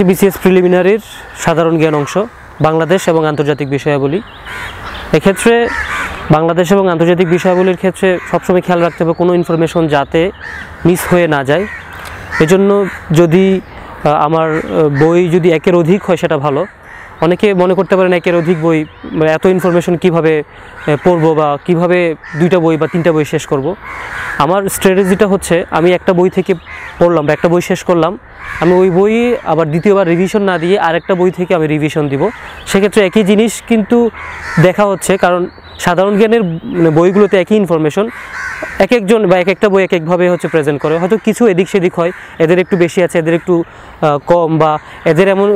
BCS প্রিলিমিনারির সাধারণ জ্ঞান অংশ বাংলাদেশ এবং আন্তর্জাতিক বিষয়াবলী। এক্ষেত্রে বাংলাদেশ এবং আন্তর্জাতিক বিষয়াবলীর ক্ষেত্রে সবসময় খেয়াল রাখতে হবে কোনো ইনফরমেশন যাতে মিস হয়ে না যায়। এজন্য যদি আমার বই যদি একের অধিক হয় সেটা ভালো। অনেকে মনে করতে পারেন একের অধিক বই, এত ইনফরমেশন কিভাবে পড়বো বা কিভাবে 2টা বই বা 3টা বই শেষ করব। আমার স্ট্র্যাটেজিটা হচ্ছে আমি একটা বই থেকে পড়লাম বা একটা বই শেষ করলাম, আমি ওই বই আবার দ্বিতীয়বার রিভিশন না দিয়ে আরেকটা বই থেকে আমি রিভিশন দিব। সেক্ষেত্রে একই জিনিস কিন্তু দেখা হচ্ছে, কারণ সাধারণ জ্ঞানের বইগুলোতে একই ইনফরমেশন এক একজন বা এক একটা বই এক একভাবে হচ্ছে প্রেজেন্ট করে। হয়তো কিছু এদিক সেদিক হয়, এদের একটু বেশি আছে, এদের একটু কম, বা এদের এমন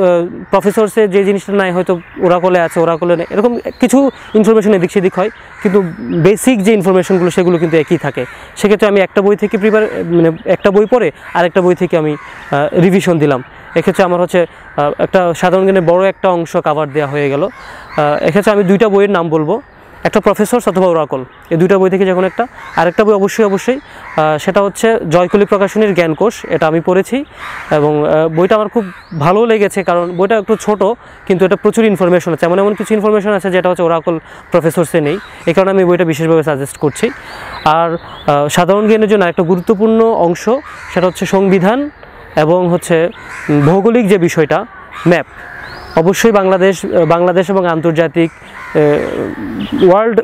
প্রফেসরসে যে জিনিসটা নাই হয়তো ওরাকলে আছে, ওরাকলে নেই, এরকম কিছু ইনফরমেশন এদিক সেদিক হয়, কিন্তু বেসিক যে ইনফরমেশনগুলো সেগুলো কিন্তু একই থাকে। সেক্ষেত্রে আমি একটা বই থেকে একটা বই পড়ে আরেকটা বই থেকে আমি রিভিশন দিলাম। এক্ষেত্রে আমার হচ্ছে একটা সাধারণ জ্ঞানের বড় একটা অংশ কাভার দেওয়া হয়ে গেল। এক্ষেত্রে আমি 2টা বইয়ের নাম বলবো, একটা প্রফেসরস অথবা ওরাকল, এই 2টা বই থেকে যখন একটা। আরেকটা বই অবশ্যই সেটা হচ্ছে জয়কলি প্রকাশনীর জ্ঞানকোষ। এটা আমি পড়েছি এবং বইটা আমার খুব ভালো লেগেছে, কারণ বইটা একটু ছোট কিন্তু এটা প্রচুর ইনফরমেশন আছে, এমন কিছু ইনফরমেশন আছে যেটা হচ্ছে ওরাকল প্রফেসরসে নেই। এই কারণে আমি বইটা বিশেষভাবে সাজেস্ট করছি। আর সাধারণ জ্ঞানের জন্য একটা গুরুত্বপূর্ণ অংশ সেটা হচ্ছে সংবিধান এবং হচ্ছে ভৌগোলিক যে বিষয়টা, ম্যাপ। অবশ্যই বাংলাদেশ এবং আন্তর্জাতিক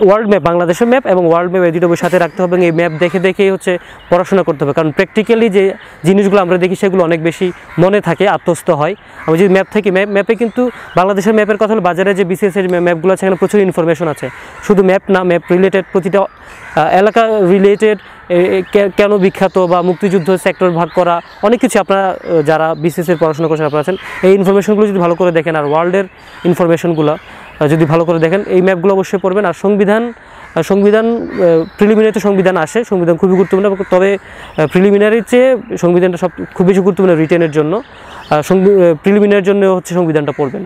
ওয়ার্ল্ড ম্যাপ, বাংলাদেশের ম্যাপ এবং ওয়ার্ল্ড ম্যাপ এই 2টা বই সাথে রাখতে হবে এবং এই ম্যাপ দেখেই হচ্ছে পড়াশোনা করতে হবে, কারণ প্র্যাকটিক্যালি যে জিনিসগুলো আমরা দেখি সেগুলো অনেক বেশি মনে থাকে, আত্মস্থ হয়। আমি যদি ম্যাপ থেকে ম্যাপে কিন্তু বাংলাদেশের ম্যাপের কথা হলো বাজারে যে বিসিএসের ম্যাপগুলো আছে সেখানে প্রচুর ইনফরমেশন আছে, শুধু ম্যাপ না, ম্যাপ রিলেটেড প্রতিটা এলাকা রিলেটেড, কেন বিখ্যাত বা মুক্তিযুদ্ধ সেক্টর ভাগ করা, অনেক কিছু আপনারা যারা বিসিএসের পড়াশোনা করছেন আপনারা আছেন, এই ইনফরমেশনগুলো যদি ভালো করে দেখেন আর ওয়ার্ল্ডের ইনফরমেশনগুলো যদি ভালো করে দেখেন, এই ম্যাপগুলো অবশ্যই পড়বেন। আর সংবিধান প্রিলিমিনারিতে সংবিধান আসে, সংবিধান খুবই গুরুত্বপূর্ণ, তবে প্রিলিমিনারির চেয়ে সংবিধানটা খুব বেশি গুরুত্বপূর্ণ রিটেনের জন্য। প্রিলিমিনারির জন্য হচ্ছে সংবিধানটা পড়বেন।